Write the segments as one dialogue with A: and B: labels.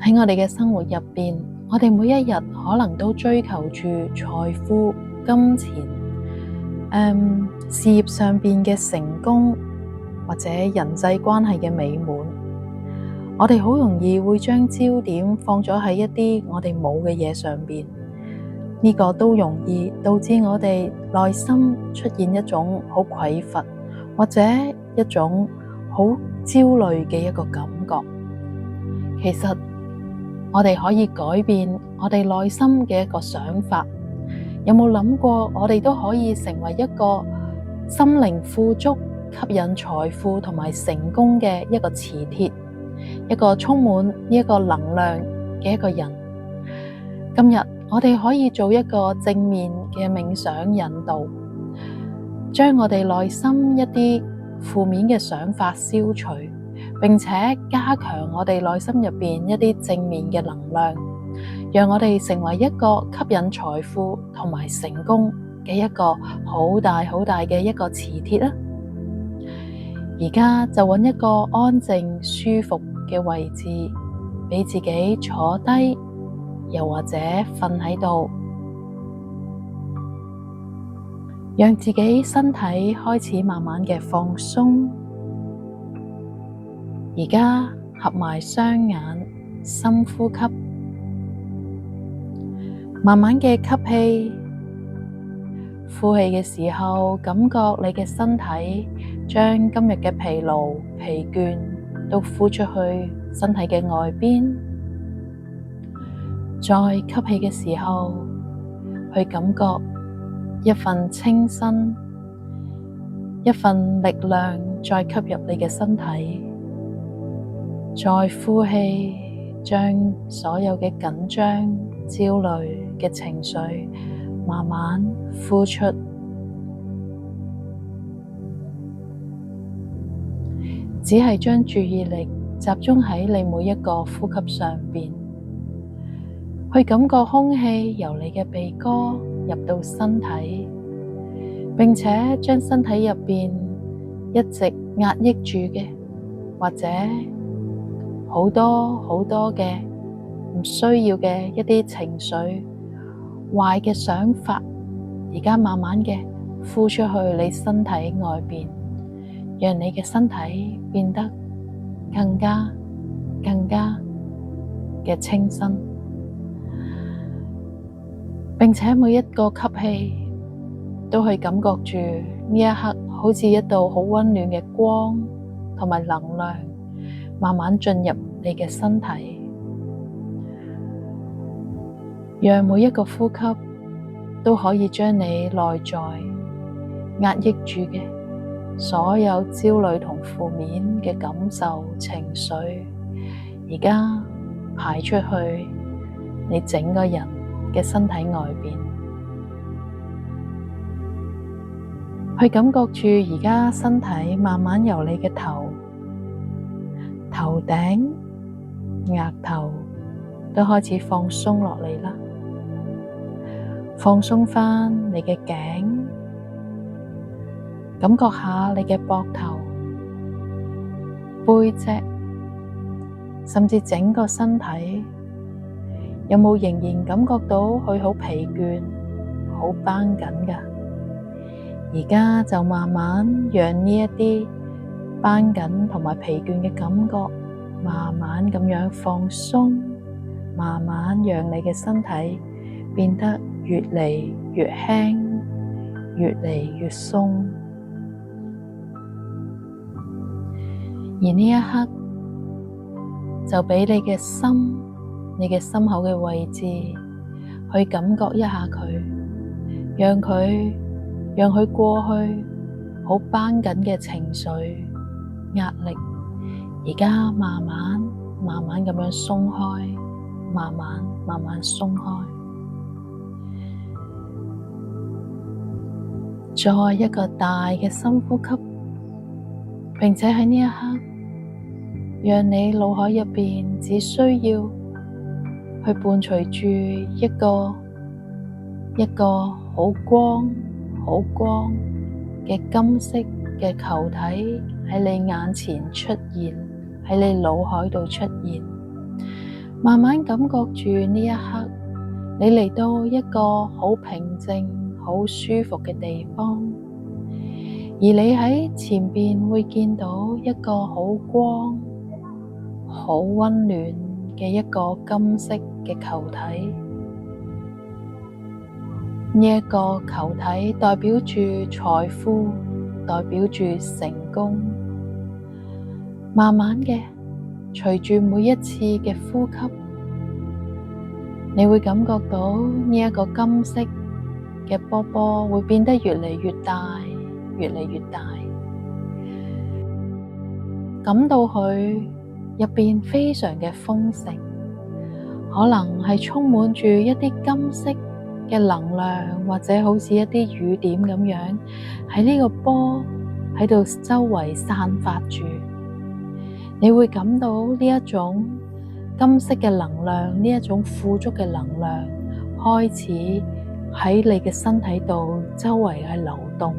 A: 喺我哋嘅生活入邊，我哋每一日可能都追求住財富、金錢、事業上邊嘅成功，或者人際關係嘅美滿。我哋好容易會將焦點放咗喺一啲我哋冇嘅嘢上邊，呢個都容易導致我哋內心出現一種好匱乏，或者一種好焦慮嘅一個感覺。其實我哋可以改變我哋內心嘅一個想法。有冇諗過我哋都可以成為一個心靈富足、吸引財富同埋成功嘅一個磁鐵，一個充滿呢一個能量嘅一個人。今日我哋可以做一個正面嘅冥想引導，將我哋內心一啲負面嘅想法消除，並且加強我哋內心入邊一啲正面嘅能量，讓我哋成為一個吸引財富同埋成功嘅一個好大好大嘅一個磁鐵啦。而家就揾一個安靜舒服嘅位置，俾自己坐低，又或者瞓喺度，讓自己身體開始慢慢嘅放鬆。而家合埋雙眼，深呼吸，慢慢嘅吸氣，呼氣嘅時候，感覺你嘅身體將今日嘅疲勞、疲倦都呼出去身體嘅外邊。再吸氣嘅時候，去感覺一份清新，一份力量再吸入你嘅身體。再呼氣，將所有嘅緊張、焦慮嘅情緒慢慢呼出。只係將注意力集中喺你每一個呼吸上邊，去感覺空氣由你嘅鼻哥入到身體，並且將身體入邊一直壓抑住嘅，或者好多好多嘅唔需要嘅一啲情緒、壞嘅想法，而家慢慢嘅呼出去你身體外邊，讓你嘅身體變得更加嘅清新，並且每一個吸氣都去感覺住呢一刻好似一道好溫暖嘅光同埋能量慢慢進入你嘅身體，讓每一個呼吸都可以將你內在壓抑住嘅所有焦慮同負面嘅感受、情緒，而家排出去你整個人嘅身體外邊，去感覺住而家身體慢慢由你嘅頭頂、額頭都開始放鬆落嚟啦，放鬆返你嘅頸，感覺下你嘅膊頭、背脊，甚至整個身體，有冇仍然感覺到佢好疲倦、好繃緊㗎？而家就慢慢讓呢一啲繃緊同埋疲倦嘅感覺，慢慢咁樣放鬆，慢慢讓你嘅身體變得越嚟越輕，越嚟越鬆。而呢一刻就俾你嘅心，你嘅心口嘅位置去感覺一下佢，讓佢過去好繃緊嘅情緒、壓力，而家慢慢咁樣鬆開，慢慢鬆開。再一個大嘅深呼吸，並且喺呢一刻，讓你腦海入邊只需要去伴隨住一個好光嘅金色嘅球體喺你眼前出現，喺你腦海度出現，慢慢感覺住呢一刻，你嚟到一個好平靜、好舒服嘅地方，而你喺前邊會見到一個好光、好溫暖嘅一個金色嘅球體。呢一個球體代表住財富，代表住成功。慢慢嘅，隨住每一次嘅呼吸，你會感覺到呢一個金色嘅波波會變得越嚟越大，越嚟越大，感到佢入邊非常嘅豐盛，可能係充滿住一啲金色嘅能量，或者好似一啲雨點咁樣喺呢個波喺度周圍散發住。你會感到呢一種金色嘅能量，呢一種富足嘅能量開始喺你嘅身體度周圍去流動，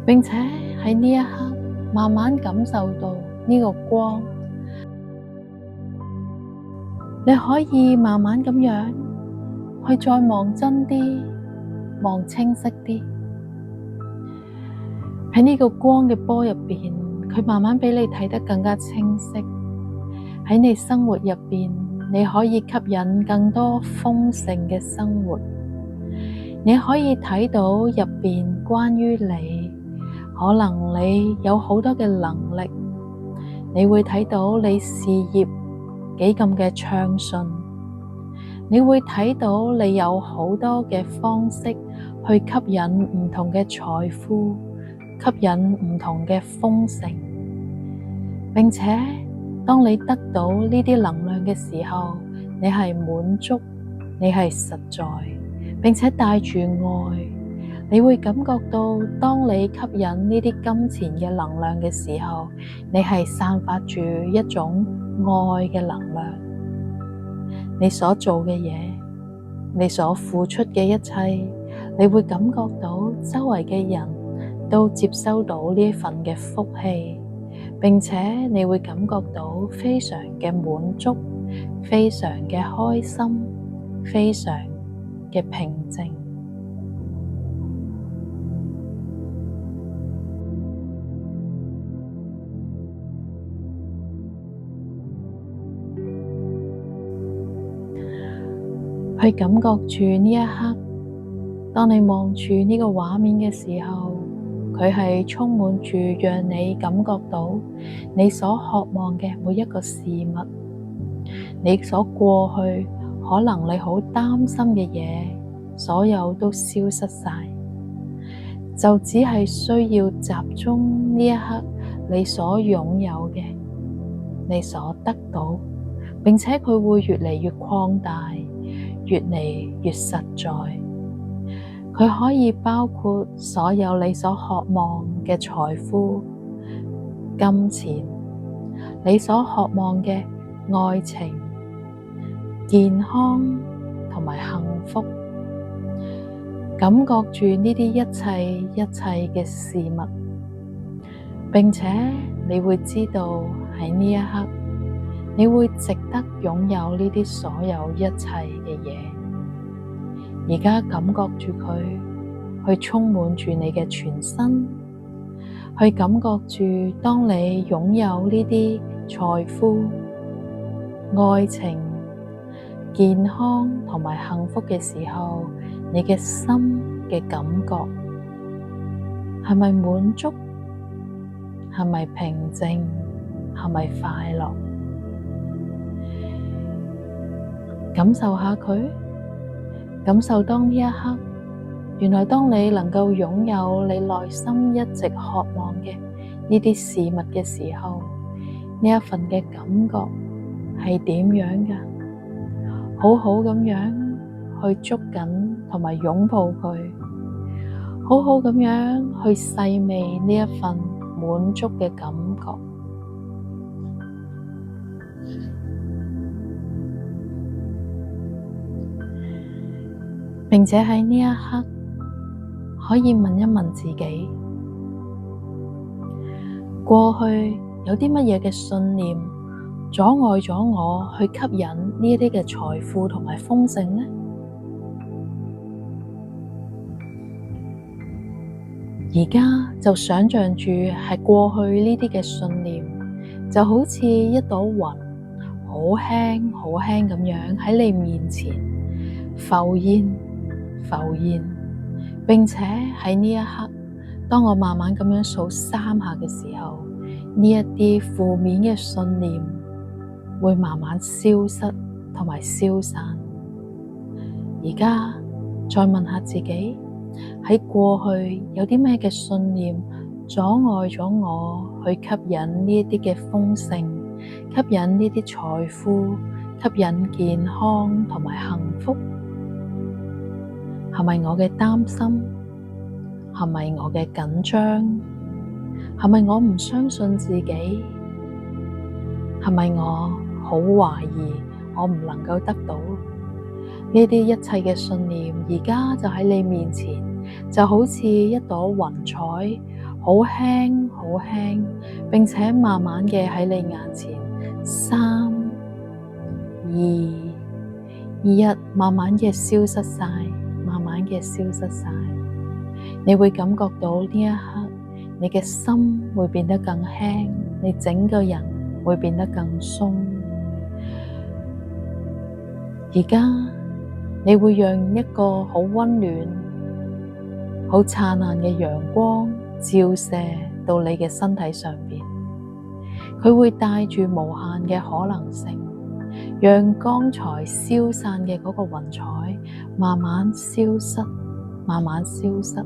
A: 並且喺呢一刻慢慢感受到呢個光。你可以慢慢咁樣去再望真啲，望清晰啲。喺呢個光嘅波入邊，佢慢慢俾你睇得更加清晰。喺你生活入邊，你可以吸引更多豐盛嘅生活。你可以睇到入邊關於你，可能你有好多嘅能力，你會睇到你事業幾咁嘅暢順，你會睇到你有好多嘅方式去吸引唔同嘅財富，吸引唔同嘅豐盛，並且當你得到呢啲能量嘅時候，你係滿足，你係實在，並且帶住愛，你會感覺到當你吸引呢啲金錢嘅能量嘅時候，你係散發住一種愛嘅能量。你所做嘅嘢，你所付出嘅一切，你會感覺到周圍嘅人都接收到呢份嘅福氣，並且你會感覺到非常嘅滿足，非常嘅開心，非常嘅平靜。去感覺住呢一刻，當你望住呢個畫面嘅時候，佢係充滿住讓你感覺到你所渴望嘅每一個事物，你所過去可能你好擔心嘅嘢，所有都消失晒，就只係需要集中呢一刻你所擁有嘅，你所得到，並且佢會越嚟越擴大，越嚟越實在。佢可以包括所有你所渴望嘅財富、金錢，你所渴望嘅愛情、健康同埋幸福。感覺住呢啲一切嘅事物，並且你會知道喺呢一刻，你會值得擁有呢啲所有一切嘅嘢。而家感覺住佢，去充滿住你嘅全身，去感覺住當你擁有呢啲財富、愛情、健康同埋幸福嘅時候，你嘅心嘅感覺係咪滿足？係咪平靜？係咪快樂？感受下佢，感受當呢一刻，原來當你能夠擁有你內心一直渴望嘅呢啲事物嘅時候，呢一份嘅感覺係點樣㗎？好好咁樣去捉緊同埋擁抱佢，好好咁樣去細味呢一份滿足嘅感覺。並且喺呢一刻，可以問一問自己，過去有啲乜嘢嘅信念阻礙咗我去吸引呢一啲嘅財富同埋豐盛呢？而家就想象住係過去呢啲嘅信念，就好似一朵雲，好輕好輕咁樣喺你面前浮現浮現，並且喺呢一刻，當我慢慢咁樣數3下嘅時候，呢一啲負面嘅信念會慢慢消失同埋消散。而家再問下自己，喺過去有啲咩嘅信念阻礙咗我去吸引呢一啲嘅豐盛，吸引呢啲財富，吸引健康同埋幸福？係咪我嘅擔心？係咪我嘅緊張？係咪我唔相信自己？係咪我好懷疑我唔能夠得到？呢啲一切嘅信念，而家就喺你面前，就好似一朵雲彩，好輕好輕，並且慢慢嘅喺你眼前，3、2、1，慢慢嘅消失晒，慢慢嘅消失晒。你會感覺到呢一刻，你嘅心會變得更輕，你整個人會變得更鬆。而家你會讓一個好溫暖、好燦爛嘅陽光照射到你嘅身體上邊，佢會帶住無限嘅可能性，讓剛才消散嘅嗰個雲彩慢慢消失，慢慢消失，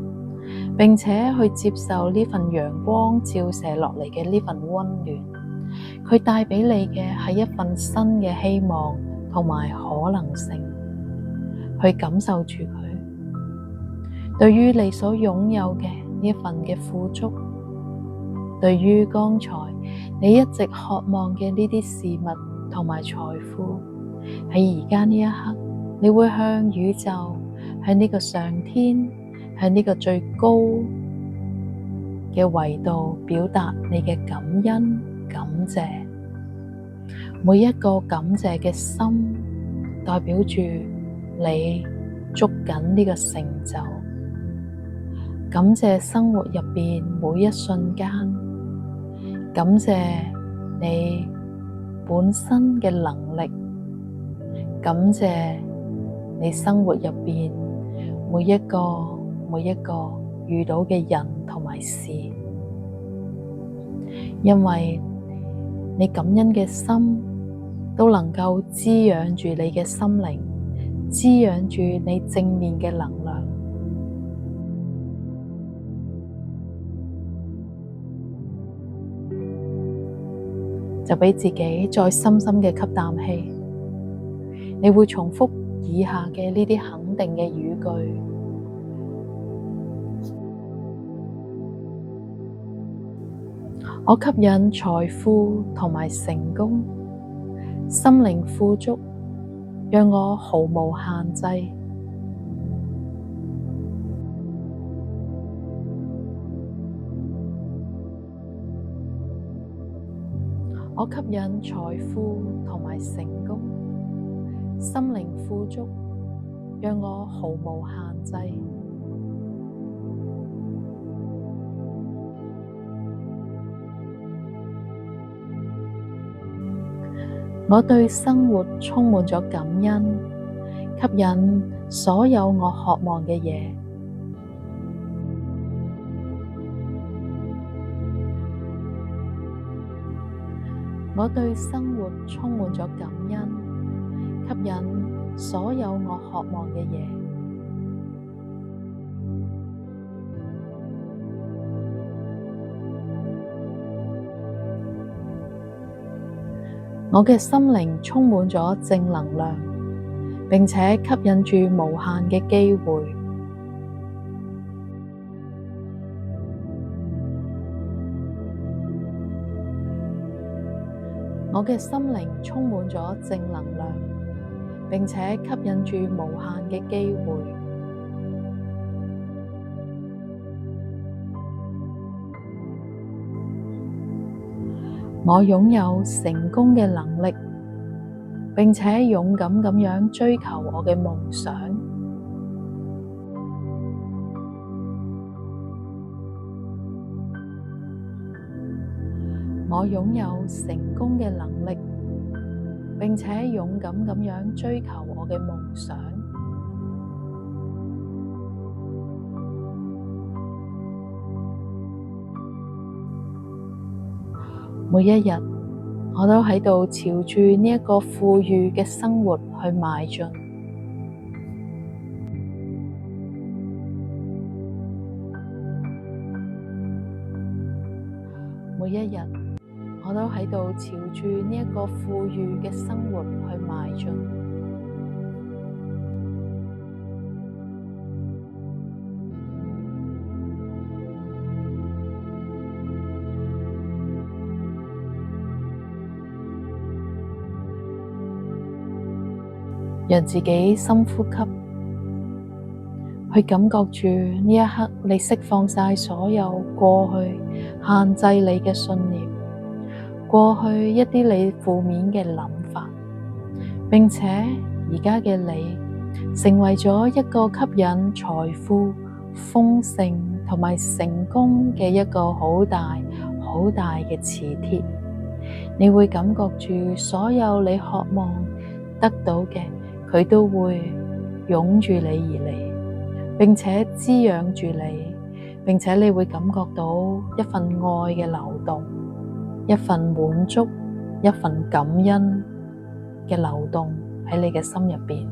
A: 並且去接受呢份陽光照射落嚟嘅呢份溫暖，佢帶畀你嘅係一份新嘅希望同埋可能性。去感受住佢，對於你所擁有嘅呢一份嘅富足，對於剛才你一直渴望嘅呢啲事物同埋財富，喺而家呢一刻，你會向宇宙，向呢個上天，向呢個最高嘅維度表達你嘅感恩、感謝。每一個感謝嘅心，代表住你捉緊呢個成就，感謝生活入邊每一瞬間，感謝你本身嘅能力，感謝你生活入邊每一個遇到嘅人同埋事，因為你感恩嘅心都能夠滋養住你嘅心靈，滋養住你正面嘅能量，就畀自己再深深嘅吸啖氣。你會重複以下嘅呢啲肯定嘅語句：我吸引財富同埋成功，心靈富足，讓我毫無限制。我吸引財富同埋成功，心靈富足，讓我毫無限制。我對生活充滿咗感恩，吸引所有我渴望嘅嘢。我對生活充滿咗感恩，吸引所有我渴望嘅嘢。我嘅心靈充滿咗正能量，並且吸引住無限嘅機會。我嘅心靈充滿咗正能量，並且吸引住無限嘅機會。我擁有成功嘅能力，並且勇敢咁樣追求我嘅夢想。我擁有成功嘅能力，並且勇敢咁樣追求我嘅夢想。每一日，我都喺度朝住呢一個富裕嘅生活去邁進。每一日，我都喺度朝住呢一個富裕嘅生活去邁進。讓自己深呼吸，去感覺住呢一刻，你釋放晒所有過去限制你嘅信念，過去一啲你負面嘅諗法，並且而家嘅你成為咗一個吸引財富、豐盛同埋成功嘅一個好大好大嘅磁鐵。你會感覺住所有你渴望得到嘅，佢都會湧住你而嚟，並且滋養住你，並且你會感覺到一份愛嘅流動，一份滿足，一份感恩嘅流動喺你嘅心入邊。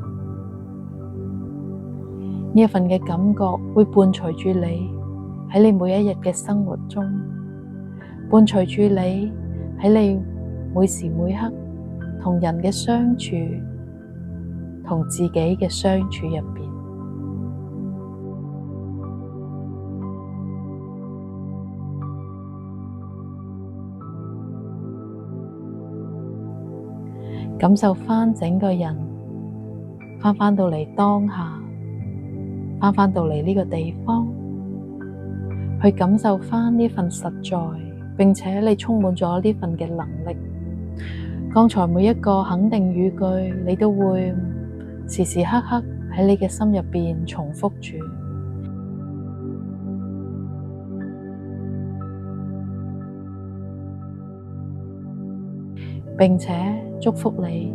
A: 呢一份嘅感覺會伴隨住你喺你每一日嘅生活中，伴隨住你喺你每時每刻同人嘅相處，同自己嘅相處入邊。感受返整個人返到嚟當下，返到嚟呢個地方，去感受返呢份實在，並且你充滿咗呢份嘅能力。剛才每一個肯定語句，你都會時時刻刻喺你嘅心入邊重複住，並且祝福你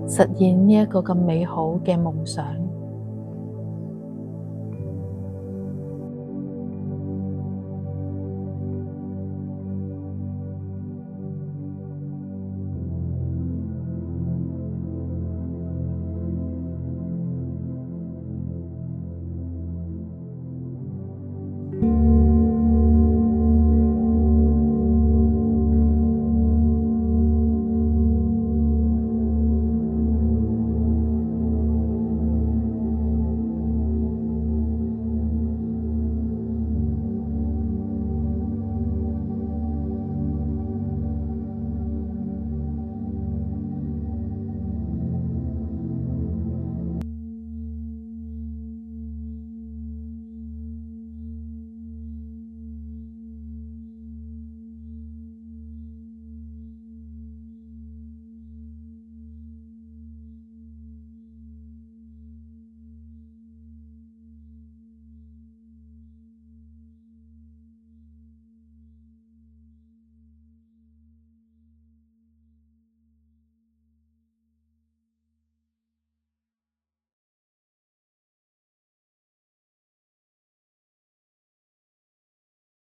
A: 實現呢一個咁美好嘅夢想。